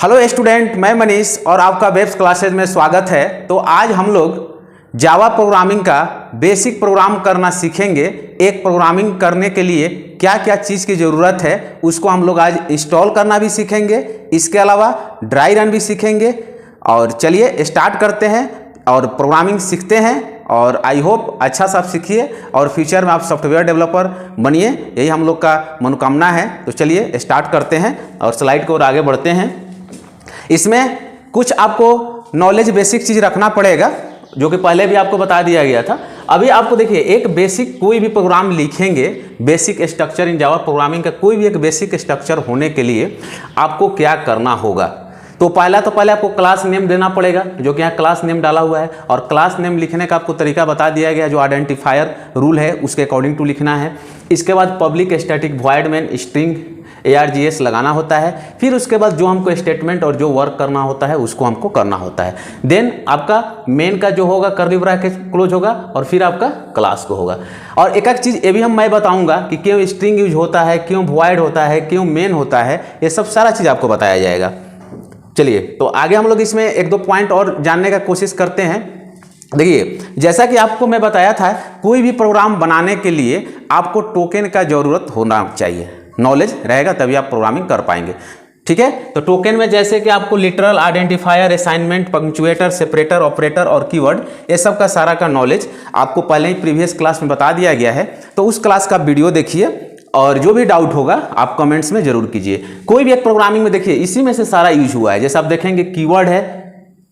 Hello student, मैं मनीष और आपका वेब्स क्लासेज में स्वागत है। तो आज हम लोग जावा प्रोग्रामिंग का बेसिक प्रोग्राम करना सीखेंगे। एक प्रोग्रामिंग करने के लिए क्या क्या चीज़ की ज़रूरत है उसको हम लोग आज इंस्टॉल करना भी सीखेंगे। इसके अलावा ड्राई रन भी सीखेंगे। और चलिए स्टार्ट करते हैं और प्रोग्रामिंग सीखते हैं। और आई होप अच्छा सा आप सीखिए और फ्यूचर में आप सॉफ्टवेयर डेवलपर बनिए, यही हम लोग का मनोकामना है। तो चलिए स्टार्ट करते हैं और स्लाइड को और आगे बढ़ते हैं। इसमें कुछ आपको नॉलेज बेसिक चीज़ रखना पड़ेगा जो कि पहले भी आपको बता दिया गया था। अभी आपको देखिए, एक बेसिक कोई भी प्रोग्राम लिखेंगे, basic structure in Java programming का कोई भी एक बेसिक स्ट्रक्चर होने के लिए आपको क्या करना होगा। तो पहले आपको क्लास नेम देना पड़ेगा, जो कि यहाँ क्लास नेम डाला हुआ है। और क्लास नेम लिखने का आपको तरीका बता दिया गया, जो आइडेंटिफायर रूल है उसके अकॉर्डिंग टू लिखना है। इसके बाद public static void main string ARGS लगाना होता है। फिर उसके बाद जो हमको स्टेटमेंट और जो वर्क करना होता है उसको हमको करना होता है। देन आपका मेन का जो होगा कर्ली ब्रैकेट क्लोज होगा और फिर आपका क्लास को होगा। और एक चीज़ ये भी मैं बताऊंगा कि क्यों स्ट्रिंग यूज होता है, क्यों वॉइड होता है, क्यों मेन होता है, ये सब सारा चीज़ आपको बताया जाएगा। चलिए तो आगे हम लोग इसमें एक दो पॉइंट और जानने का कोशिश करते हैं। देखिए, जैसा कि आपको मैं बताया था, कोई भी प्रोग्राम बनाने के लिए आपको टोकन का ज़रूरत होना चाहिए। नॉलेज रहेगा तभी आप प्रोग्रामिंग कर पाएंगे, ठीक है। तो टोकन में जैसे कि आपको literal, identifier, assignment, punctuator, separator, operator और कीवर्ड, ये सब का सारा का नॉलेज आपको पहले ही प्रीवियस क्लास में बता दिया गया है। तो उस क्लास का वीडियो देखिए और जो भी डाउट होगा आप कमेंट्स में जरूर कीजिए। कोई भी एक प्रोग्रामिंग में देखिए इसी में से सारा यूज हुआ है। जैसे आप देखेंगे कीवर्ड है,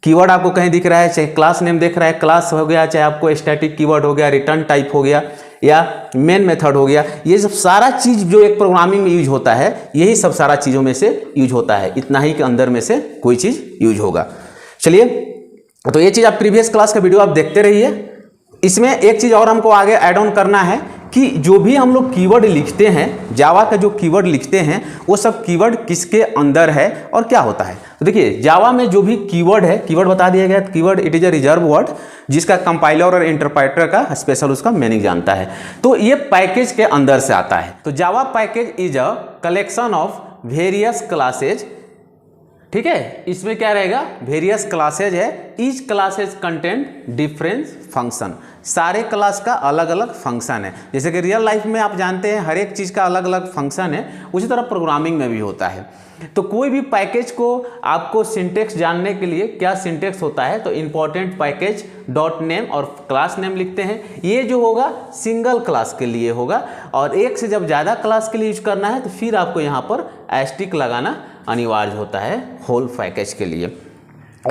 कीवर्ड आपको कहीं दिख रहा है, चाहे क्लास नेम दिख रहा है, क्लास हो गया, चाहे आपको स्टैटिक कीवर्ड हो गया, रिटर्न टाइप हो गया या मेन मेथड हो गया। ये सब सारा चीज़ जो एक प्रोग्रामिंग में यूज होता है, यही सब सारा चीज़ों में से यूज होता है। इतना ही के अंदर में से कोई चीज़ यूज होगा। चलिए, तो ये चीज़ आप प्रीवियस क्लास का वीडियो आप देखते रहिए। इसमें एक चीज़ और हमको आगे ऐड ऑन करना है कि जो भी हम लोग कीवर्ड लिखते हैं, जावा का जो कीवर्ड लिखते हैं, वो सब कीवर्ड किसके अंदर है और क्या होता है। तो देखिए, जावा में जो भी कीवर्ड है, कीवर्ड बता दिया गया, keyword it is a reserve word जिसका कंपाइलर और इंटरप्रेटर का स्पेशल उसका मीनिंग जानता है। तो ये पैकेज के अंदर से आता है। तो जावा package is a collection of various classes, ठीक है। इसमें क्या रहेगा, वेरियस क्लासेज है। Each classes content different function, सारे क्लास का अलग अलग फंक्शन है। जैसे कि रियल लाइफ में आप जानते हैं हर एक चीज़ का अलग अलग फंक्शन है, उसी तरह प्रोग्रामिंग में भी होता है। तो कोई भी पैकेज को आपको सिंटेक्स जानने के लिए क्या सिंटेक्स होता है, तो इंपॉर्टेंट पैकेज डॉट नेम और क्लास नेम लिखते हैं। ये जो होगा सिंगल क्लास के लिए होगा, और एक से जब ज़्यादा क्लास के लिए यूज करना है तो फिर आपको यहाँ पर एस्टिक लगाना अनिवार्य होता है होल पैकेज के लिए।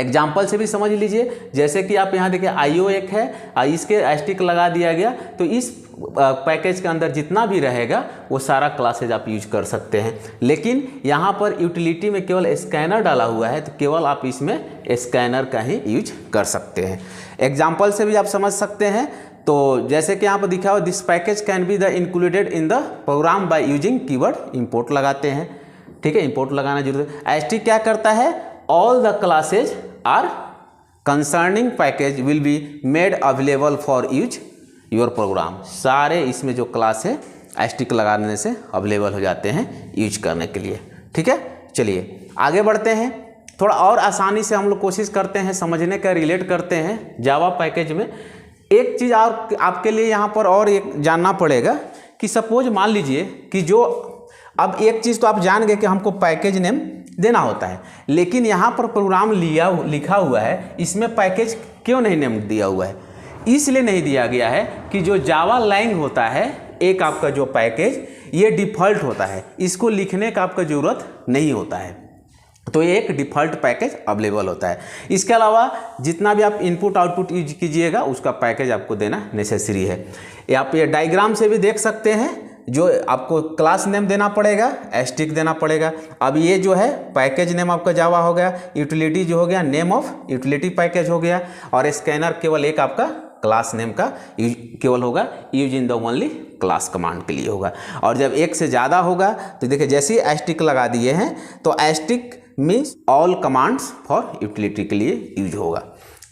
एग्जाम्पल से भी समझ लीजिए, जैसे कि आप यहाँ देखिए IO एक है, इसके एस्टिक लगा दिया गया, तो इस पैकेज के अंदर जितना भी रहेगा वो सारा क्लासेज आप यूज कर सकते हैं। लेकिन यहाँ पर यूटिलिटी में केवल स्कैनर डाला हुआ है, तो केवल आप इसमें स्कैनर का ही यूज कर सकते हैं। एग्जाम्पल से भी आप समझ सकते हैं। तो जैसे कि यहाँ पर दिखा हुआ, this package can be the included in the program by using keyword, import लगाते हैं, ठीक है। इंपोर्ट लगाना जरूरी है। एस्टिक क्या करता है, all the classes are concerning package will be made available for use your program, सारे इसमें जो क्लास है एस्टिक लगाने से अवेलेबल हो जाते हैं यूज करने के लिए, ठीक है। चलिए आगे बढ़ते हैं, थोड़ा और आसानी से हम लोग कोशिश करते हैं समझने का, रिलेट करते हैं जावा पैकेज में। एक चीज़ और आपके लिए यहाँ पर और एक जानना पड़ेगा कि सपोज मान लीजिए कि जो, अब एक चीज़ तो आप जान गए कि हमको पैकेज नेम देना होता है, लेकिन यहाँ पर प्रोग्राम लिखा हुआ है, इसमें पैकेज क्यों नहीं नेम दिया हुआ है। इसलिए नहीं दिया गया है कि जो जावा लैंग होता है, एक आपका जो पैकेज, ये डिफ़ॉल्ट होता है, इसको लिखने का आपका ज़रूरत नहीं होता है। तो ये एक डिफ़ॉल्ट पैकेज अवेलेबल होता है। इसके अलावा जितना भी आप इनपुट आउटपुट यूज कीजिएगा उसका पैकेज आपको देना नेसेसरी है। आप ये डायग्राम से भी देख सकते हैं, जो आपको क्लास नेम देना पड़ेगा, एस्टिक देना पड़ेगा। अब ये जो है पैकेज नेम आपका जावा हो गया, यूटिलिटी जो हो गया नेम ऑफ यूटिलिटी पैकेज हो गया, और स्कैनर केवल एक आपका क्लास नेम का यूज केवल होगा, use in the only class command के लिए होगा। और जब एक से ज़्यादा होगा तो देखिए, जैसे ही एस्टिक लगा दिए हैं तो asterisk means all commands for utility के लिए यूज होगा।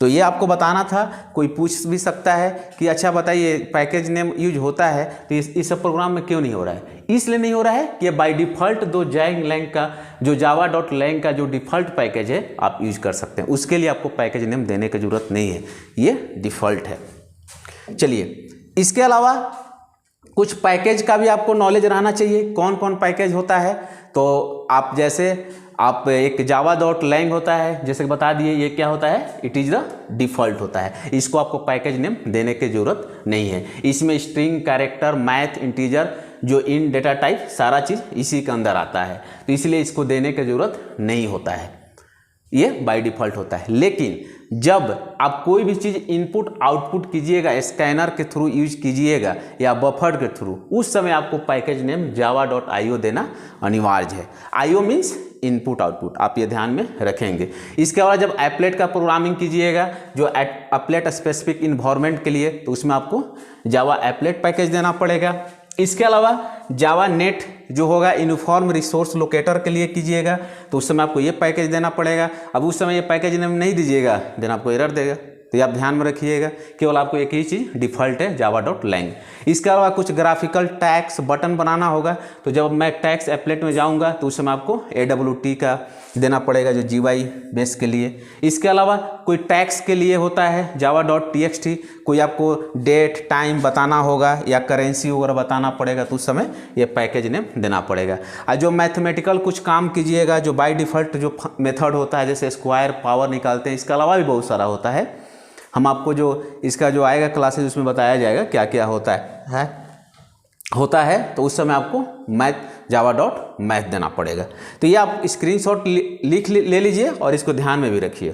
तो ये आपको बताना था। कोई पूछ भी सकता है कि अच्छा बताइए पैकेज नेम यूज होता है तो इस प्रोग्राम में क्यों नहीं हो रहा है? इसलिए नहीं हो रहा है कि ये बाय डिफ़ॉल्ट दो जैंग का जो java.lang का जो डिफ़ॉल्ट पैकेज है आप यूज कर सकते हैं, उसके लिए आपको पैकेज नेम देने की ज़रूरत नहीं है, ये डिफ़ॉल्ट है। चलिए, इसके अलावा कुछ पैकेज का भी आपको नॉलेज रहना चाहिए, कौन कौन पैकेज होता है। तो आप जैसे आप एक java.lang होता है, जैसे बता दिए ये क्या होता है, इट इज़ द डिफ़ॉल्ट होता है, इसको आपको पैकेज नेम देने की ज़रूरत नहीं है। इसमें स्ट्रिंग, कैरेक्टर, मैथ, इंटीजर, जो इन डेटा टाइप सारा चीज़ इसी के अंदर आता है, तो इसलिए इसको देने की ज़रूरत नहीं होता है, ये बाय डिफ़ॉल्ट होता है। लेकिन जब आप कोई भी चीज़ इनपुट आउटपुट कीजिएगा, स्कैनर के थ्रू यूज कीजिएगा या बफर के थ्रू, उस समय आपको पैकेज नेम java.io देना अनिवार्य है। IO मीन्स इनपुट आउटपुट, आप ये ध्यान में रखेंगे। इसके अलावा जब एप्लेट का प्रोग्रामिंग कीजिएगा जो एप्लेट स्पेसिफिक इन्वायरमेंट के लिए, तो उसमें आपको जावा एप्लेट पैकेज देना पड़ेगा। इसके अलावा जावा नेट जो होगा यूनिफॉर्म रिसोर्स लोकेटर के लिए कीजिएगा, तो उस समय आपको ये पैकेज देना पड़ेगा। अब उस समय ये पैकेज नेम नहीं दीजिएगा, देन आपको एरर देगा, तो ये आप ध्यान में रखिएगा। केवल आपको एक ही चीज़ डिफ़ॉल्ट है java.lang। इसके अलावा कुछ ग्राफिकल टैग्स बटन बनाना होगा, तो जब मैं टैग्स एप्लेट में जाऊंगा तो उस समय आपको AWT का देना पड़ेगा जो GUI बेस के लिए। इसके अलावा कोई टैग्स के लिए होता है java.txt, कोई आपको डेट टाइम बताना होगा या करेंसी वगैरह बताना पड़ेगा, तो उस समय ये पैकेज नेम देना पड़ेगा। और जो मैथमेटिकल कुछ काम कीजिएगा, जो बाय डिफ़ॉल्ट जो मेथड होता है जैसे स्क्वायर पावर निकालते हैं, इसके अलावा भी बहुत सारा होता है। हम आपको जो इसका जो आएगा क्लासेस उसमें बताया जाएगा क्या क्या होता है, तो उस समय आपको मैथ java.math देना पड़ेगा। तो ये आप स्क्रीनशॉट ले लीजिए और इसको ध्यान में भी रखिए।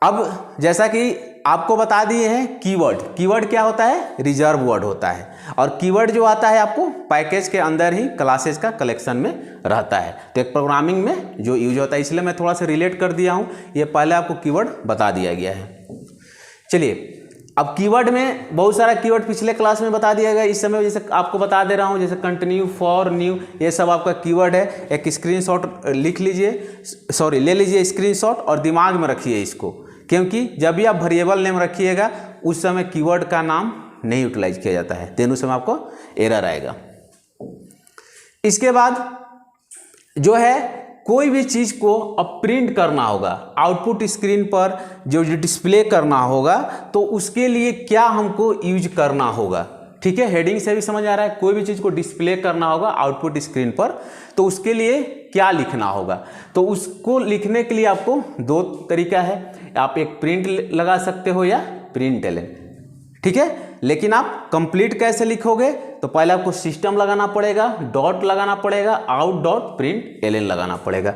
अब जैसा कि आपको बता दिए हैं कीवर्ड क्या होता है, रिजर्व वर्ड होता है, और कीवर्ड जो आता है आपको पैकेज के अंदर ही क्लासेस का कलेक्शन में रहता है, तो एक प्रोग्रामिंग में जो यूज होता है, इसलिए मैं थोड़ा सा रिलेट कर दिया हूँ, ये पहले आपको कीवर्ड बता दिया गया है। चलिए, अब कीवर्ड में बहुत सारा कीवर्ड पिछले क्लास में बता दिया गया, इस समय जैसे आपको बता दे रहा हूँ, जैसे कंटिन्यू, फॉर, न्यू, ये सब आपका कीवर्ड है। एक स्क्रीनशॉट लिख लीजिए, ले लीजिए स्क्रीनशॉट और दिमाग में रखिए इसको, क्योंकि जब भी आप वेरिएबल नेम रखिएगा उस समय कीवर्ड का नाम नहीं यूटिलाइज किया जाता है, तो उस समय आपको एरर आएगा। इसके बाद जो है कोई भी चीज़ को अब प्रिंट करना होगा, आउटपुट स्क्रीन पर जो डिस्प्ले करना होगा, तो उसके लिए क्या हमको यूज करना होगा। ठीक है, हेडिंग से भी समझ आ रहा है, कोई भी चीज़ को डिस्प्ले करना होगा आउटपुट स्क्रीन पर, तो उसके लिए क्या लिखना होगा। तो उसको लिखने के लिए आपको दो तरीका है, आप एक प्रिंट लगा सकते हो या println। ठीक है, लेकिन आप कंप्लीट कैसे लिखोगे, तो पहले आपको सिस्टम लगाना पड़ेगा, डॉट लगाना पड़ेगा, out.println लगाना पड़ेगा।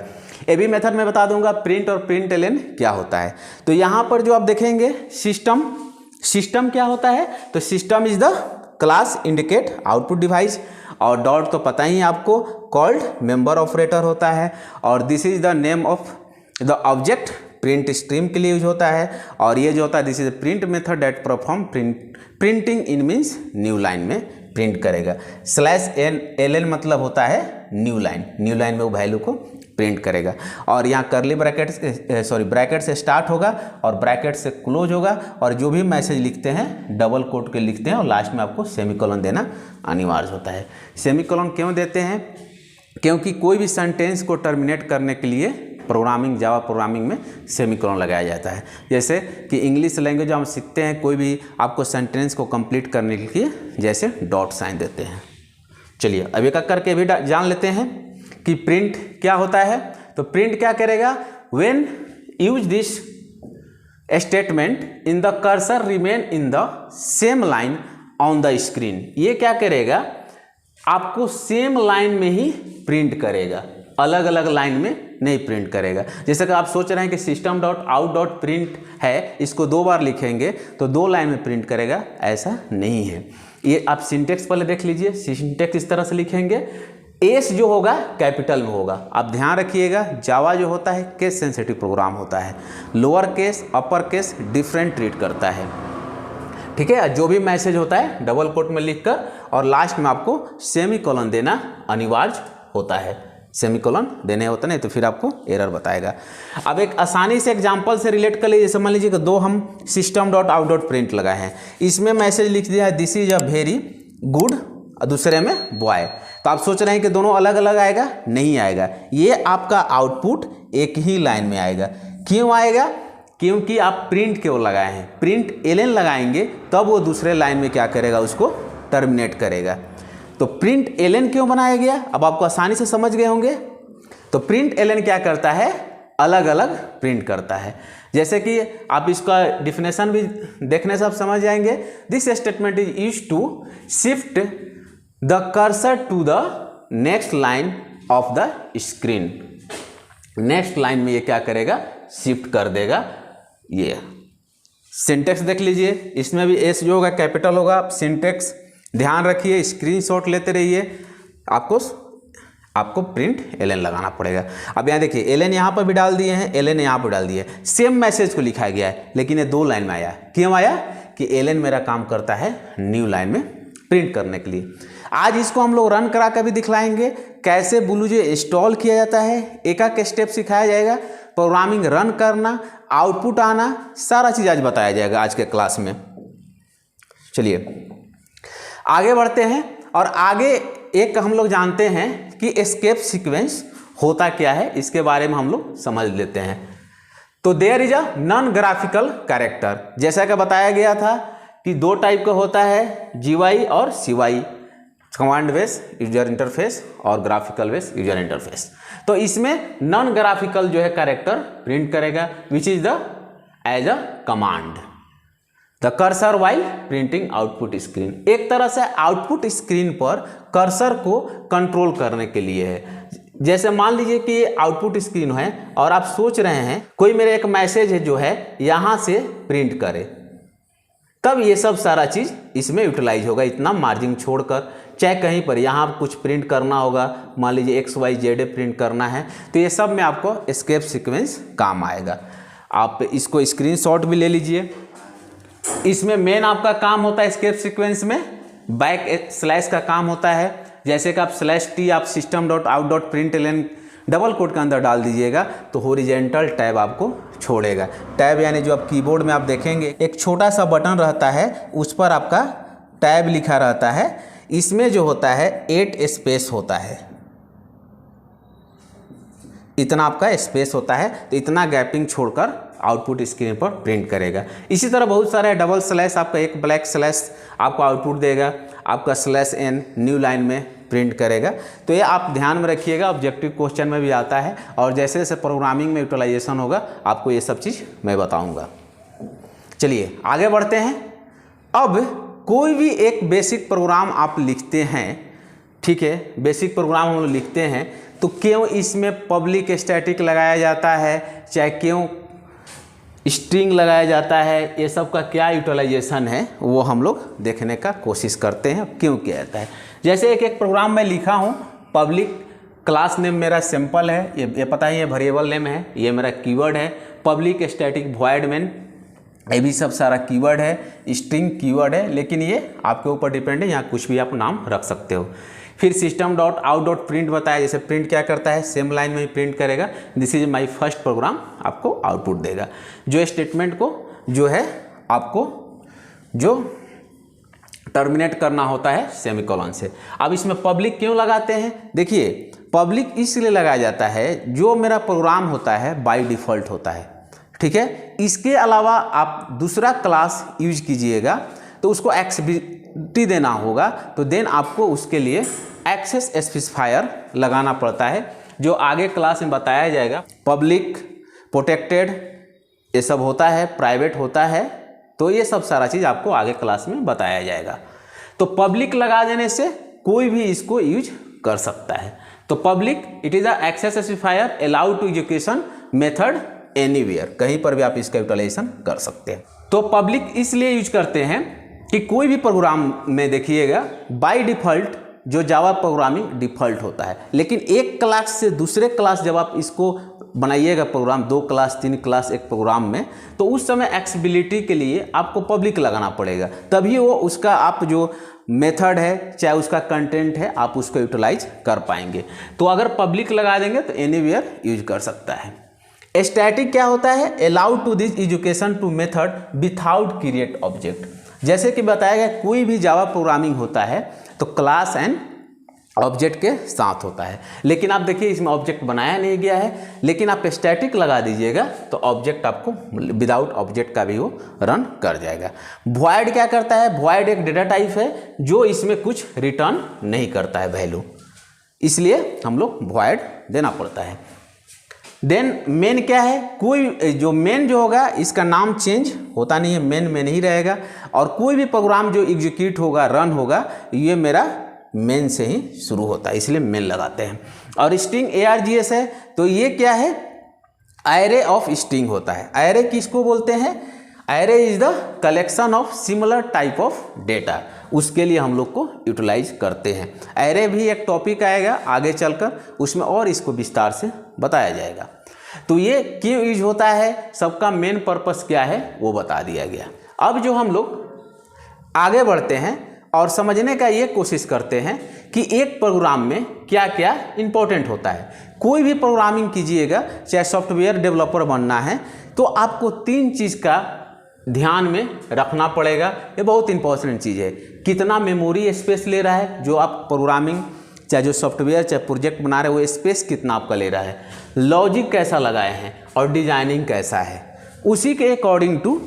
ये भी मेथड में बता दूंगा प्रिंट और println क्या होता है। तो यहाँ पर जो आप देखेंगे सिस्टम क्या होता है, तो system is the class indicate output device, और डॉट तो पता ही आपको कॉल्ड मेंबर ऑपरेटर होता है, और this is the name of the object, print stream के लिए यूज होता है, और ये जो होता है this is print method that perform printing in means new line में प्रिंट करेगा। /ln मतलब होता है न्यू लाइन में वो वैल्यू को प्रिंट करेगा, और यहाँ करली ब्रैकेट से स्टार्ट होगा और ब्रैकेट से क्लोज होगा, और जो भी मैसेज लिखते हैं डबल कोट के लिखते हैं, और लास्ट में आपको सेमीकोलन देना अनिवार्य होता है। सेमीकोलन क्यों देते हैं, क्योंकि कोई भी सेंटेंस को टर्मिनेट करने के लिए जावा प्रोग्रामिंग में सेमीकोलन लगाया जाता है। जैसे कि इंग्लिश लैंग्वेज हम सीखते हैं, कोई भी आपको सेंटेंस को कंप्लीट करने के लिए जैसे डॉट साइन देते हैं। चलिए अब एक करके भी जान लेते हैं कि प्रिंट क्या होता है। तो प्रिंट क्या करेगा, when use this statement in the cursor remain in the same line on the screen. ये क्या करेगा, आपको सेम लाइन में ही प्रिंट करेगा, अलग अलग लाइन में नहीं प्रिंट करेगा। जैसे कि आप सोच रहे हैं कि system.out.print है, इसको दो बार लिखेंगे तो दो लाइन में प्रिंट करेगा, ऐसा नहीं है। ये आप सिंटेक्स पहले देख लीजिए, सिंटेक्स इस तरह से लिखेंगे, एस जो होगा कैपिटल में होगा। आप ध्यान रखिएगा, जावा जो होता है केस सेंसिटिव प्रोग्राम होता है, lower case upper case different treat करता है। ठीक है, जो भी मैसेज होता है डबल कोट में लिखकर और लास्ट में आपको सेमीकोलन देना अनिवार्य होता है। सेमीकोलन देने होते नहीं तो फिर आपको एरर बताएगा। अब एक आसानी से एग्जांपल से रिलेट कर लीजिए। जैसे मान लीजिए कि दो हम system dot out dot print लगाए हैं, इसमें मैसेज लिख दिया है this is a very good और दूसरे में बॉय। तो आप सोच रहे हैं कि दोनों अलग अलग आएगा, नहीं आएगा। ये आपका आउटपुट एक ही लाइन में आएगा। क्यों आएगा? क्योंकि आप प्रिंट क्यों लगाए हैं, प्रिंट एलएन लगाएंगे तब वो दूसरे लाइन में क्या करेगा, उसको टर्मिनेट करेगा। तो प्रिंट एलएन क्यों बनाया गया, अब आपको आसानी से समझ गए होंगे। तो प्रिंट एलएन क्या करता है, अलग अलग प्रिंट करता है। जैसे कि आप इसका डिफिनेशन भी देखने से आप समझ जाएंगे। This statement is used to shift the cursor to the next line of the screen. Next line में ये क्या करेगा, शिफ्ट कर देगा। ये सिंटेक्स देख लीजिए, इसमें भी एस जो होगा कैपिटल होगा। आप सिंटेक्स ध्यान रखिए, स्क्रीनशॉट लेते रहिए, आपको प्रिंट एलएन लगाना पड़ेगा। अब यहाँ देखिए एलएन यहाँ पर भी डाल दिए हैं, एलएन यहाँ पर डाल दिए हैं, सेम मैसेज को लिखा गया है लेकिन ये दो लाइन में आया। क्यों आया? कि एलएन मेरा काम करता है न्यू लाइन में प्रिंट करने के लिए। आज इसको हम लोग रन करा कर भी दिखलाएंगे, कैसे ब्लूजे इंस्टॉल किया जाता है, एक एक स्टेप सिखाया जाएगा। प्रोग्रामिंग रन करना, आउटपुट आना, सारा चीज़ आज बताया जाएगा आज के क्लास में। चलिए आगे बढ़ते हैं और आगे एक हम लोग जानते हैं कि एस्केप सीक्वेंस होता क्या है, इसके बारे में हम लोग समझ लेते हैं। तो there is a non graphical character, जैसा कि बताया गया था कि दो टाइप का होता है, जीवाई और CUI, command base user interface और ग्राफिकल बेस यूजर इंटरफेस। तो इसमें नॉन ग्राफिकल जो है कैरेक्टर प्रिंट करेगा which is the as a command the cursor while printing output screen. एक तरह से आउटपुट स्क्रीन पर कर्सर को कंट्रोल करने के लिए है। जैसे मान लीजिए कि ये आउटपुट स्क्रीन है और आप सोच रहे हैं कोई मेरे एक मैसेज है जो है यहाँ से प्रिंट करे, तब ये सब सारा चीज़ इसमें यूटिलाइज होगा। इतना मार्जिन छोड़कर चाहे कहीं पर यहाँ कुछ प्रिंट करना होगा, मान लीजिए XYZ प्रिंट करना है, तो ये सब में आपको एस्केप सीक्वेंस काम आएगा। आप इसको स्क्रीनशॉट भी ले लीजिए। इसमें मेन आपका काम होता है एस्केप सीक्वेंस में बैक स्लैश का काम होता है। जैसे कि आप /t आप system dot out dot print ln double quote के अंदर डाल दीजिएगा तो हॉरिजॉन्टल टैब आपको छोड़ेगा। टैब यानी जो आप कीबोर्ड में आप देखेंगे एक छोटा सा बटन रहता है, उस पर आपका टैब लिखा रहता है। इसमें जो होता है 8 स्पेस होता है, इतना आपका स्पेस होता है, तो इतना गैपिंग छोड़कर आउटपुट स्क्रीन पर प्रिंट करेगा। इसी तरह बहुत सारे डबल स्लैश, आपका एक ब्लैक स्लैश आपको आउटपुट देगा, आपका /n न्यू लाइन में प्रिंट करेगा। तो ये आप ध्यान में रखिएगा, ऑब्जेक्टिव क्वेश्चन में भी आता है और जैसे जैसे प्रोग्रामिंग में यूटिलाइजेशन होगा आपको ये सब चीज़ मैं बताऊंगा। चलिए आगे बढ़ते हैं। अब कोई भी एक बेसिक प्रोग्राम आप लिखते हैं, ठीक है, बेसिक प्रोग्राम हम लोग लिखते हैं, तो क्यों इसमें पब्लिक स्टैटिक लगाया जाता है, चाहे क्यों स्ट्रिंग लगाया जाता है, ये सब का क्या यूटिलाइजेशन है वो हम लोग देखने का कोशिश करते हैं क्यों किया जाता है। जैसे एक प्रोग्राम में लिखा हूँ, पब्लिक क्लास नेम मेरा सिंपल है, ये पता ही है वेरिएबल नेम है, ये मेरा कीवर्ड है। पब्लिक स्टैटिक वॉइड मेन, ये भी सब सारा कीवर्ड है। स्ट्रिंग कीवर्ड है, लेकिन ये आपके ऊपर डिपेंड है, यहाँ कुछ भी आप नाम रख सकते हो। फिर system dot out dot print बताया, जैसे प्रिंट क्या करता है, सेम लाइन में ही प्रिंट करेगा, this is my first program, आपको आउटपुट देगा। जो स्टेटमेंट को जो है आपको जो टर्मिनेट करना होता है सेमीकोलन से। अब इसमें पब्लिक क्यों लगाते हैं, देखिए पब्लिक इसलिए लगाया जाता है, जो मेरा प्रोग्राम होता है बाय डिफ़ॉल्ट होता है, ठीक है। इसके अलावा आप दूसरा क्लास यूज कीजिएगा तो उसको एक्सेसिबिलिटी देना होगा, तो देन आपको उसके लिए एक्सेस स्पेसिफायर लगाना पड़ता है, जो आगे क्लास में बताया जाएगा। पब्लिक, प्रोटेक्टेड ये सब होता है, प्राइवेट होता है, तो ये सब सारा चीज़ आपको आगे क्लास में बताया जाएगा। तो पब्लिक लगा देने से कोई भी इसको यूज कर सकता है। तो public it is a access specifier allowed to execution method anywhere, कहीं पर भी आप इसका यूटिलाइजेशन कर सकते हैं। तो पब्लिक इसलिए यूज करते हैं कि कोई भी प्रोग्राम में देखिएगा बाय डिफ़ॉल्ट जो जावा प्रोग्रामिंग डिफ़ॉल्ट होता है। लेकिन एक क्लास से दूसरे क्लास जब आप इसको बनाइएगा प्रोग्राम, 2 क्लास 3 क्लास एक प्रोग्राम में, तो उस समय एक्सेसिबिलिटी के लिए आपको पब्लिक लगाना पड़ेगा, तभी वो उसका आप जो मेथड है चाहे उसका कंटेंट है आप उसको यूटिलाइज कर पाएंगे। तो अगर पब्लिक लगा देंगे तो एनीवेयर यूज कर सकता है। स्टैटिक क्या होता है? Allowed to this education to method without create object. जैसे कि बताया गया कोई भी जावा प्रोग्रामिंग होता है तो क्लास एंड ऑब्जेक्ट के साथ होता है, लेकिन आप देखिए इसमें ऑब्जेक्ट बनाया नहीं गया है, लेकिन आप स्टैटिक लगा दीजिएगा तो ऑब्जेक्ट आपको विदाउट ऑब्जेक्ट का भी वो रन कर जाएगा। वॉइड क्या करता है? वॉइड एक डेटा टाइप है जो इसमें कुछ रिटर्न नहीं करता है वैल्यू, इसलिए हम लोग वॉइड देना पड़ता है। देन मेन क्या है? कोई जो मेन जो होगा इसका नाम चेंज होता नहीं है, मेन में नहीं रहेगा, और कोई भी प्रोग्राम जो एग्जीक्यूट होगा रन होगा ये मेरा मेन से ही शुरू होता है, इसलिए मेन लगाते हैं। और स्ट्रिंग ARGS है तो ये क्या है? एरे ऑफ स्ट्रिंग होता है। एरे किसको बोलते हैं? Array is the collection of similar type of data, उसके लिए हम लोग को यूटिलाइज करते हैं। एरे भी एक टॉपिक आएगा आगे चलकर, उसमें और इसको विस्तार से बताया जाएगा। तो ये क्यों यूज होता है, सबका मेन पर्पस क्या है वो बता दिया गया। अब जो हम लोग आगे बढ़ते हैं और समझने का ये कोशिश करते हैं कि एक प्रोग्राम में क्या क्या इंपॉर्टेंट होता है। कोई भी प्रोग्रामिंग कीजिएगा, चाहे सॉफ्टवेयर डेवलपर बनना है, तो आपको 3 चीज़ का ध्यान में रखना पड़ेगा। ये बहुत इंपॉर्टेंट चीज़ है। कितना मेमोरी स्पेस ले रहा है जो आप प्रोग्रामिंग, चाहे जो सॉफ्टवेयर चाहे प्रोजेक्ट बना रहे हो, वो स्पेस कितना आपका ले रहा है, लॉजिक कैसा लगाए हैं और डिजाइनिंग कैसा है, उसी के अकॉर्डिंग टू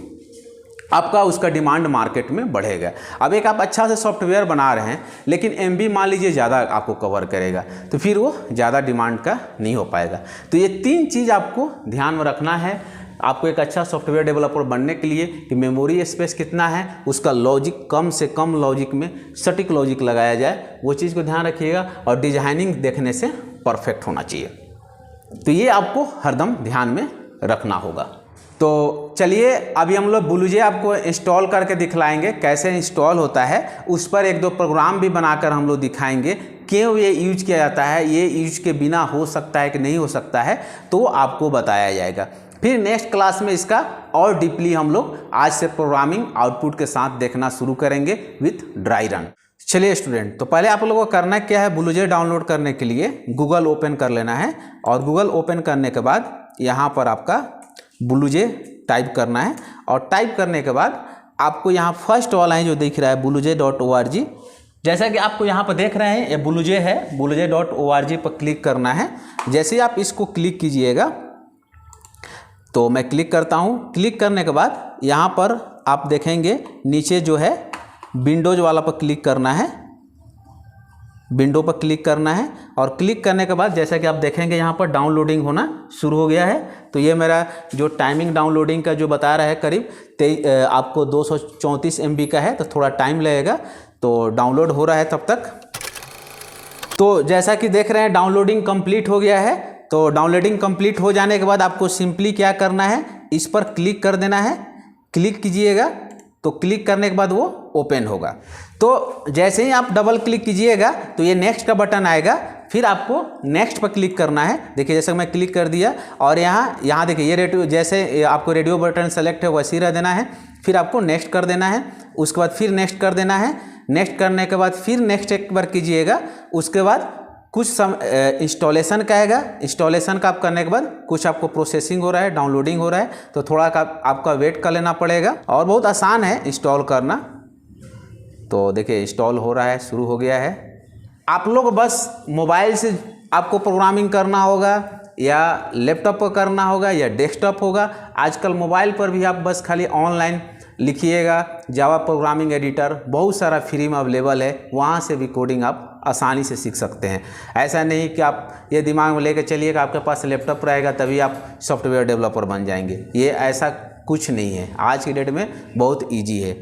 आपका उसका डिमांड मार्केट में बढ़ेगा। अब एक आप अच्छा से सॉफ्टवेयर बना रहे हैं लेकिन MB मान लीजिए ज़्यादा आपको कवर करेगा तो फिर वो ज़्यादा डिमांड का नहीं हो पाएगा। तो ये 3 चीज़ आपको ध्यान में रखना है आपको एक अच्छा सॉफ्टवेयर डेवलपर बनने के लिए, कि मेमोरी स्पेस कितना है, उसका लॉजिक कम से कम लॉजिक में सटीक लॉजिक लगाया जाए, वो चीज़ को ध्यान रखिएगा, और डिजाइनिंग देखने से परफेक्ट होना चाहिए। तो ये आपको हरदम ध्यान में रखना होगा। तो चलिए अभी हम लोग बुलूजे आपको इंस्टॉल करके दिखलाएंगे कैसे इंस्टॉल होता है, उस पर 1-2 प्रोग्राम भी बनाकर हम लोग दिखाएंगे क्यों ये यूज किया जाता है, ये यूज के बिना हो सकता है कि नहीं हो सकता है, तो आपको बताया जाएगा। फिर नेक्स्ट क्लास में इसका और डीपली हम लोग आज से प्रोग्रामिंग आउटपुट के साथ देखना शुरू करेंगे विथ ड्राई रन। चलिए स्टूडेंट, तो पहले आप लोगों को करना क्या है, बुलूजे डाउनलोड करने के लिए गूगल ओपन कर लेना है, और गूगल ओपन करने के बाद यहाँ पर आपका बुलूजे टाइप करना है, और टाइप करने के बाद आपको यहाँ फर्स्ट वाला है जो दिख रहा है buluje.org, जैसा कि आपको यहाँ पर देख रहे हैं ये बुलूजे है, buluje.org पर क्लिक करना है। जैसे ही आप इसको क्लिक कीजिएगा तो मैं क्लिक करता हूँ। क्लिक करने के बाद यहाँ पर आप देखेंगे नीचे जो है विंडोज वाला पर क्लिक करना है, विंडो पर क्लिक करना है, और क्लिक करने के बाद जैसा कि आप देखेंगे यहाँ पर डाउनलोडिंग होना शुरू हो गया है। तो ये मेरा जो टाइमिंग डाउनलोडिंग का जो बता रहा है करीब आपको 234 MB का है, तो थोड़ा टाइम लगेगा, तो डाउनलोड हो रहा है तब तक। तो जैसा कि देख रहे हैं डाउनलोडिंग कंप्लीट हो गया है। तो डाउनलोडिंग कंप्लीट हो जाने के बाद आपको सिंपली क्या करना है, इस पर क्लिक कर देना है। क्लिक कीजिएगा तो क्लिक करने के बाद वो ओपन होगा। तो जैसे ही आप डबल क्लिक कीजिएगा तो ये नेक्स्ट का बटन आएगा, फिर आपको नेक्स्ट पर क्लिक करना है। देखिए जैसे मैं क्लिक कर दिया, और यहाँ देखिए ये रेडियो, जैसे आपको रेडियो बटन सेलेक्ट है वैसे ही रह देना है, फिर आपको नेक्स्ट कर देना है, उसके बाद फिर नेक्स्ट कर देना है। नेक्स्ट करने के बाद फिर नेक्स्ट एक बार कीजिएगा, उसके बाद कुछ इंस्टॉलेशन का आएगा। इंस्टॉलेशन का आप करने के बाद कुछ आपको प्रोसेसिंग हो रहा है, डाउनलोडिंग हो रहा है, तो थोड़ा आपका वेट कर लेना पड़ेगा, और बहुत आसान है इंस्टॉल करना। तो देखिए इंस्टॉल हो रहा है, शुरू हो गया है। आप लोग बस मोबाइल से आपको प्रोग्रामिंग करना होगा या लैपटॉप पर करना होगा या डेस्कटॉप होगा। आजकल मोबाइल पर भी आप बस खाली ऑनलाइन लिखिएगा जावा प्रोग्रामिंग एडिटर, बहुत सारा फ्री में अवेलेबल है, वहाँ से भी कोडिंग आप आसानी से सीख सकते हैं। ऐसा नहीं कि आप ये दिमाग में लेकर चलिएगा आपके पास लैपटॉप रहेगा तभी आप सॉफ्टवेयर डेवलपर बन जाएंगे, ये ऐसा कुछ नहीं है। आज की डेट में बहुत ईजी है।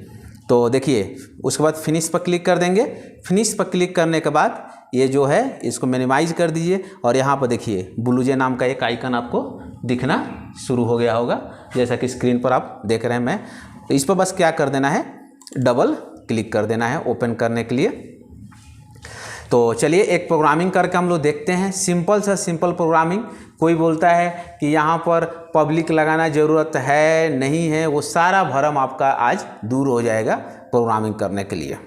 तो देखिए उसके बाद फिनिश पर क्लिक कर देंगे। फिनिश पर क्लिक करने के बाद ये जो है इसको मिनिमाइज कर दीजिए, और यहाँ पर देखिए बुलूजे नाम का एक आइकन आपको दिखना शुरू हो गया होगा, जैसा कि स्क्रीन पर आप देख रहे हैं। मैं तो इस पर बस क्या कर देना है, डबल क्लिक कर देना है ओपन करने के लिए। तो चलिए एक प्रोग्रामिंग करके हम लोग देखते हैं, सिंपल सा सिंपल प्रोग्रामिंग। कोई बोलता है कि यहाँ पर पब्लिक लगाना ज़रूरत है नहीं है, वो सारा भरम आपका आज दूर हो जाएगा प्रोग्रामिंग करने के लिए।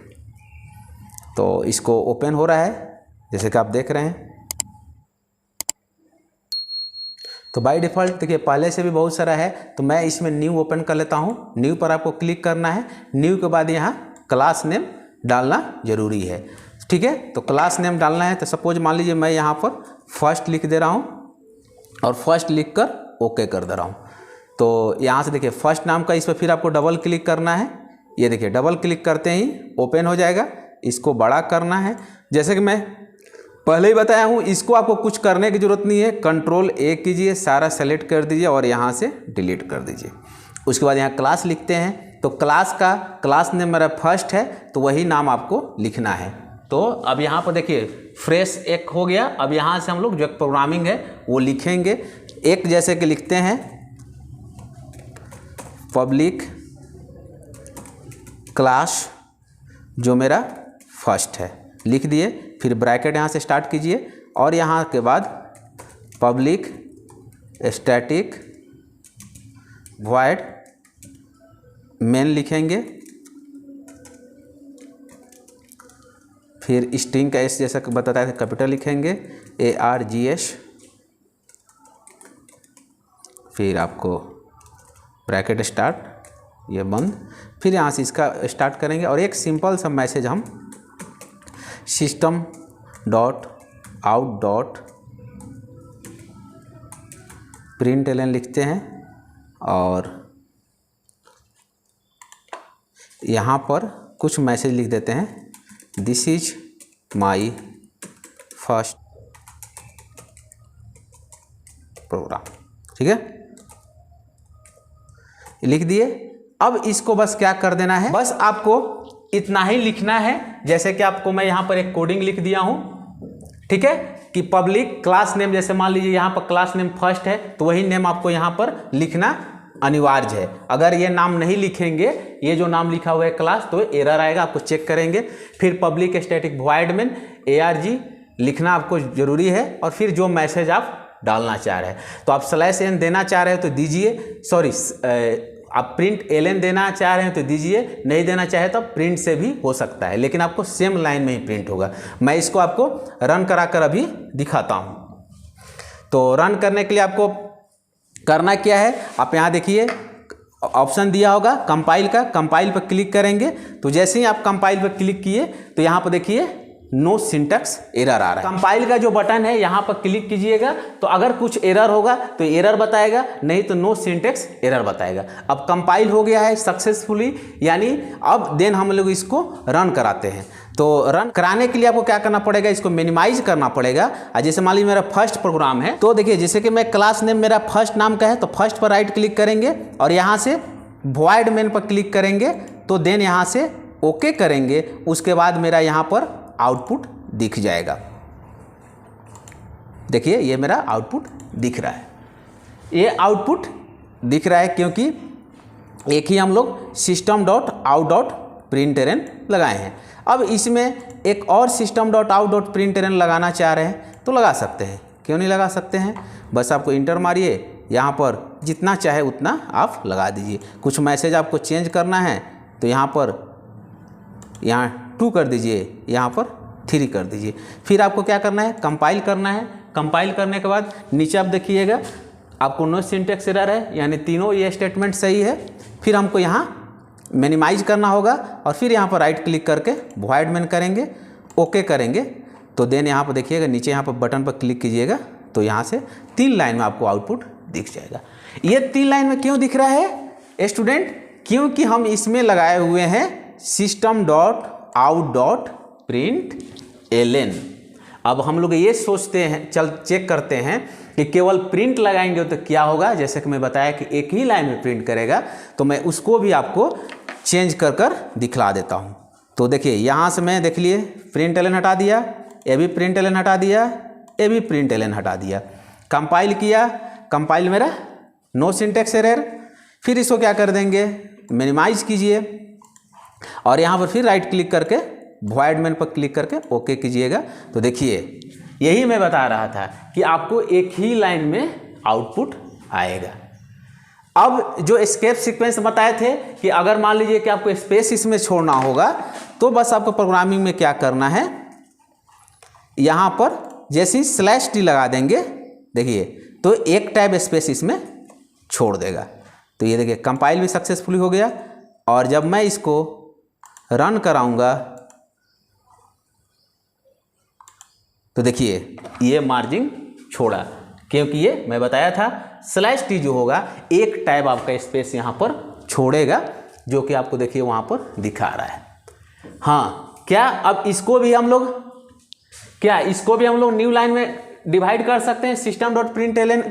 तो इसको ओपन हो रहा है जैसे कि आप देख रहे हैं। तो बाय डिफ़ॉल्ट देखिए पहले से भी बहुत सारा है, तो मैं इसमें न्यू ओपन कर लेता हूँ। न्यू पर आपको क्लिक करना है। न्यू के बाद यहाँ क्लास नेम डालना ज़रूरी है, ठीक है। तो क्लास नेम डालना है, तो सपोज मान लीजिए मैं यहाँ पर फर्स्ट लिख दे रहा हूँ और फर्स्ट लिख कर ओके कर दे रहा हूँ। तो यहाँ से देखिए फर्स्ट नाम का इस पर फिर आपको डबल क्लिक करना है। ये देखिए डबल क्लिक करते ही ओपन हो जाएगा। इसको बड़ा करना है, जैसे कि मैं पहले ही बताया हूँ। इसको आपको कुछ करने की ज़रूरत नहीं है, कंट्रोल ए कीजिए, सारा सेलेक्ट कर दीजिए और यहाँ से डिलीट कर दीजिए। उसके बाद यहाँ क्लास लिखते हैं, तो क्लास नेम मेरा फर्स्ट है, तो वही नाम आपको लिखना है। तो अब यहाँ पर देखिए फ्रेश एक हो गया। अब यहाँ से हम लोग जो एक प्रोग्रामिंग है वो लिखेंगे। एक जैसे कि लिखते हैं पब्लिक क्लास जो मेरा फर्स्ट है, लिख दिए। फिर ब्रैकेट यहाँ से स्टार्ट कीजिए और यहाँ के बाद पब्लिक स्टैटिक वॉइड मेन लिखेंगे। फिर स्ट्रिंग का एस जैसा बताया था कैपिटल लिखेंगे, ARGS। फिर आपको ब्रैकेट स्टार्ट, ये बंद। फिर यहाँ से इसका स्टार्ट करेंगे और एक सिंपल सा मैसेज हम system dot out dot println लिखते हैं और यहाँ पर कुछ मैसेज लिख देते हैं, this is my first program, ठीक है, लिख दिए। अब इसको बस क्या कर देना है, बस आपको इतना ही लिखना है। जैसे कि आपको मैं यहाँ पर एक कोडिंग लिख दिया हूँ, ठीक है, कि पब्लिक क्लास नेम, जैसे मान लीजिए यहाँ पर क्लास नेम फर्स्ट है, तो वही नेम आपको यहाँ पर लिखना अनिवार्य है। अगर ये नाम नहीं लिखेंगे, ये जो नाम लिखा हुआ है क्लास, तो एरर आएगा, आपको चेक करेंगे। फिर public static void main ARG लिखना आपको ज़रूरी है और फिर जो मैसेज आप डालना चाह रहे हैं, तो आप /n देना चाह रहे हो तो दीजिए, सॉरी आप println देना चाह रहे हैं तो दीजिए, नहीं देना चाहे तो प्रिंट से भी हो सकता है, लेकिन आपको सेम लाइन में ही प्रिंट होगा। मैं इसको आपको रन कराकर अभी दिखाता हूँ। तो रन करने के लिए आपको करना क्या है, आप यहाँ देखिए ऑप्शन दिया होगा कंपाइल का, कंपाइल पर क्लिक करेंगे। तो जैसे ही आप कंपाइल पर क्लिक किए तो यहाँ पर देखिए नो सिंटैक्स एरर आ रहा है। कंपाइल का जो बटन है यहाँ पर क्लिक कीजिएगा, तो अगर कुछ एरर होगा तो एरर बताएगा, नहीं तो नो सिंटैक्स एरर बताएगा। अब कंपाइल हो गया है सक्सेसफुली, यानी अब देन हम लोग इसको रन कराते हैं। तो रन कराने के लिए आपको क्या करना पड़ेगा, इसको मिनिमाइज करना पड़ेगा। जैसे मान लीजिए मेरा फर्स्ट प्रोग्राम है, तो देखिए जैसे कि मैं क्लास नेम मेरा फर्स्ट नाम का है, तो फर्स्ट पर राइट क्लिक करेंगे और यहाँ से वॉइड मेन पर क्लिक करेंगे, तो देन यहाँ से ओके करेंगे। उसके बाद मेरा यहाँ पर आउटपुट दिख जाएगा। देखिए ये मेरा आउटपुट दिख रहा है। ये आउटपुट दिख रहा है क्योंकि एक ही हम लोग system.out.println लगाए हैं। अब इसमें एक और system.out.println लगाना चाह रहे हैं तो लगा सकते हैं, क्यों नहीं लगा सकते हैं। बस आपको इंटर मारिए, यहाँ पर जितना चाहे उतना आप लगा दीजिए। कुछ मैसेज आपको चेंज करना है तो यहाँ पर 2 कर दीजिए, यहाँ पर 3 कर दीजिए। फिर आपको क्या करना है, कंपाइल करना है। कंपाइल करने के बाद नीचे आप देखिएगा आपको नो सिंटैक्स एरर है, यानी तीनों ये स्टेटमेंट सही है। फिर हमको यहाँ मिनिमाइज करना होगा और फिर यहाँ पर राइट क्लिक करके वॉइड मेन करेंगे, ओके करेंगे। तो देन यहाँ पर देखिएगा नीचे यहाँ पर बटन पर क्लिक कीजिएगा, तो यहाँ से 3 लाइन में आपको आउटपुट दिख जाएगा। ये 3 लाइन में क्यों दिख रहा है स्टूडेंट, क्योंकि हम इसमें लगाए हुए हैं system.out.println। अब हम लोग ये सोचते हैं, चेक करते हैं कि केवल प्रिंट लगाएंगे तो क्या होगा। जैसे कि मैं बताया कि एक ही लाइन में प्रिंट करेगा, तो मैं उसको भी आपको चेंज कर दिखला देता हूँ। तो देखिए यहाँ से मैं देख लिए println हटा दिया, ये भी println हटा दिया, ये भी println हटा दिया। कंपाइल किया, कंपाइल मेरा नो सिंटैक्स एरर। फिर इसको क्या कर देंगे, मिनिमाइज कीजिए और यहाँ पर फिर राइट क्लिक करके वॉइड मेन पर क्लिक करके ओके कीजिएगा। तो देखिए यही मैं बता रहा था कि आपको एक ही लाइन में आउटपुट आएगा। अब जो एस्केप सीक्वेंस बताए थे कि अगर मान लीजिए कि आपको स्पेस इसमें छोड़ना होगा तो बस आपको प्रोग्रामिंग में क्या करना है, यहाँ पर जैसे ही /t लगा देंगे देखिए तो एक टैब स्पेस इसमें छोड़ देगा। तो ये देखिए कंपाइल भी सक्सेसफुली हो गया। और जब मैं इसको रन कराऊंगा तो देखिए ये मार्जिन छोड़ा, क्योंकि ये मैं बताया था /t जो होगा एक टैब आपका स्पेस यहाँ पर छोड़ेगा, जो कि आपको देखिए वहाँ पर दिखा रहा है। हाँ, क्या अब इसको भी हम लोग न्यू लाइन में डिवाइड कर सकते हैं system.println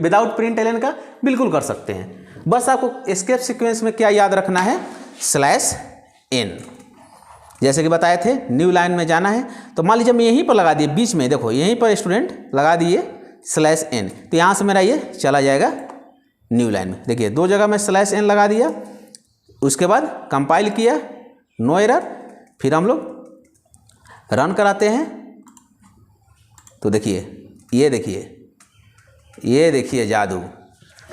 विदाउट println का? बिल्कुल कर सकते हैं। बस आपको एस्केप सीक्वेंस में क्या याद रखना है, /n जैसे कि बताए थे न्यू लाइन में जाना है। तो मान लीजिए मैं यहीं पर लगा दिए बीच में, देखो यहीं पर स्टूडेंट लगा दिए /n, तो यहाँ से मेरा ये चला जाएगा न्यू लाइन में। देखिए दो जगह में /n लगा दिया, उसके बाद कंपाइल किया, नो एरर, फिर हम लोग रन कराते हैं। तो देखिए ये देखिए जादू,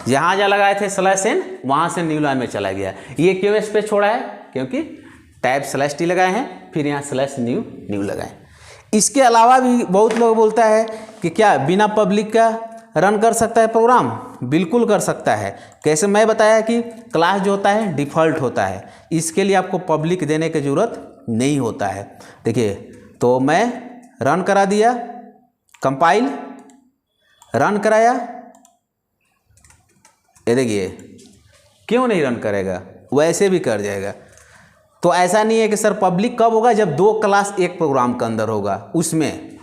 जहाँ लगाए थे /n वहाँ से न्यू लाइन में चला गया। ये क्यों स्पेस छोड़ा है, क्योंकि टैब /t लगाए हैं, फिर यहाँ /new लगाए। इसके अलावा भी बहुत लोग बोलता है कि क्या बिना पब्लिक का रन कर सकता है प्रोग्राम? बिल्कुल कर सकता है। कैसे? मैं बताया कि क्लास जो होता है डिफ़ॉल्ट होता है, इसके लिए आपको पब्लिक देने की ज़रूरत नहीं होता है। देखिए तो मैं रन करा दिया, कंपाइल, रन कराया, ये देखिए क्यों नहीं रन करेगा, वैसे भी कर जाएगा। तो ऐसा नहीं है कि सर पब्लिक कब होगा, जब दो क्लास एक प्रोग्राम के अंदर होगा उसमें।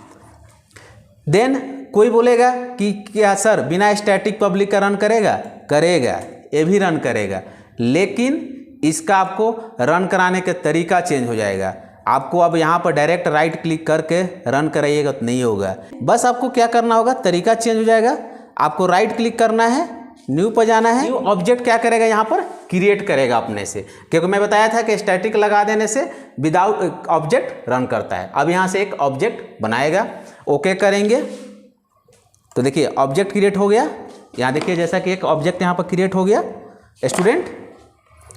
देन कोई बोलेगा कि क्या सर बिना स्टैटिक पब्लिक का रन करेगा? करेगा, ये भी रन करेगा, लेकिन इसका आपको रन कराने का तरीका चेंज हो जाएगा। आपको अब यहाँ पर डायरेक्ट राइट क्लिक करके रन कराइएगा तो नहीं होगा। बस आपको क्या करना होगा, तरीका चेंज हो जाएगा। आपको राइट क्लिक करना है, न्यू पर जाना है। न्यू ऑब्जेक्ट क्या करेगा, यहाँ पर क्रिएट करेगा अपने से, क्योंकि मैं बताया था कि स्टैटिक लगा देने से विदाउट ऑब्जेक्ट रन करता है। अब यहाँ से एक ऑब्जेक्ट बनाएगा, ओके करेंगे तो देखिए ऑब्जेक्ट क्रिएट हो गया। यहाँ देखिए जैसा कि एक ऑब्जेक्ट यहाँ पर क्रिएट हो गया स्टूडेंट।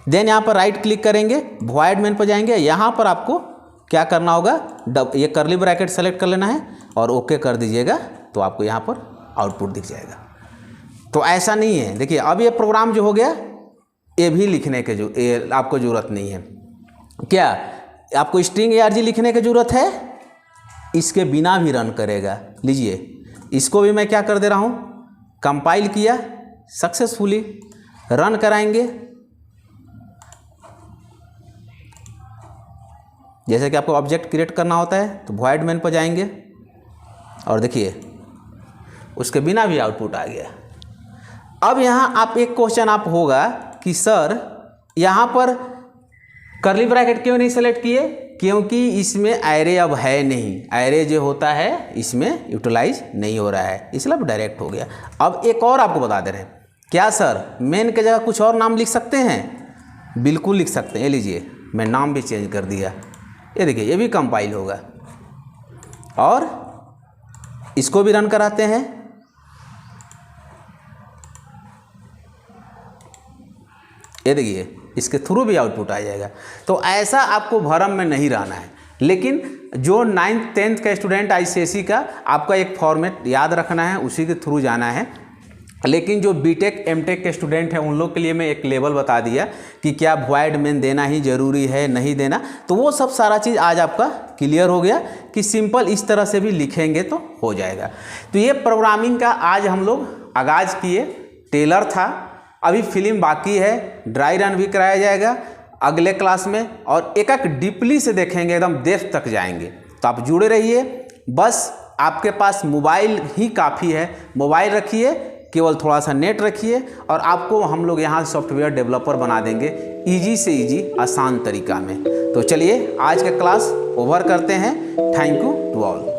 देन यहाँ पर राइट क्लिक करेंगे, वॉइड मेन पर जाएंगे, यहाँ पर आपको क्या करना होगा, ये कर्ली ब्रैकेट सेलेक्ट कर लेना है और ओके कर दीजिएगा, तो आपको यहाँ पर आउटपुट दिख जाएगा। तो ऐसा नहीं है, देखिए अब ये प्रोग्राम जो हो गया ये भी लिखने के आपको ज़रूरत नहीं है। क्या आपको स्ट्रिंग ARG लिखने की ज़रूरत है? इसके बिना भी रन करेगा। लीजिए इसको भी मैं क्या कर दे रहा हूँ, कंपाइल किया सक्सेसफुली, रन कराएंगे। जैसे कि आपको ऑब्जेक्ट क्रिएट करना होता है तो वॉइड मेन पर जाएंगे और देखिए उसके बिना भी आउटपुट आ गया। अब यहाँ आप एक क्वेश्चन आप होगा कि सर यहाँ पर कर्ली ब्रैकेट क्यों नहीं सेलेक्ट किए? क्योंकि इसमें एरे अब है नहीं, एरे जो होता है इसमें यूटिलाइज नहीं हो रहा है, इसलिए अब डायरेक्ट हो गया। अब एक और आपको बता दे रहे हैं, क्या सर मेन के जगह कुछ और नाम लिख सकते हैं? बिल्कुल लिख सकते हैं। ये लीजिए मैं नाम भी चेंज कर दिया, ये देखिए ये भी कंपाइल होगा। और इसको भी रन कराते हैं, ये देखिए इसके थ्रू भी आउटपुट आ जाएगा। तो ऐसा आपको भरम में नहीं रहना है। लेकिन जो 9th 10th का स्टूडेंट ICSE का, आपका एक फॉर्मेट याद रखना है, उसी के थ्रू जाना है। लेकिन जो बीटेक एमटेक के स्टूडेंट हैं उन लोग के लिए मैं एक लेवल बता दिया कि क्या वॉइड मेन देना ही ज़रूरी है, नहीं देना, तो वो सब सारा चीज़ आज आपका क्लियर हो गया कि सिंपल इस तरह से भी लिखेंगे तो हो जाएगा। तो ये प्रोग्रामिंग का आज हम लोग आगाज़ किए। टेलर था, अभी फिल्म बाकी है, ड्राई रन भी कराया जाएगा अगले क्लास में, और एक एक डीपली से देखेंगे, एकदम डेप्थ तक जाएंगे। तो आप जुड़े रहिए। बस आपके पास मोबाइल ही काफ़ी है, मोबाइल रखिए, केवल थोड़ा सा नेट रखिए और आपको हम लोग यहाँ सॉफ्टवेयर डेवलपर बना देंगे ईजी से ईजी, आसान तरीका में। तो चलिए आज का क्लास ओवर करते हैं। Thank you to all.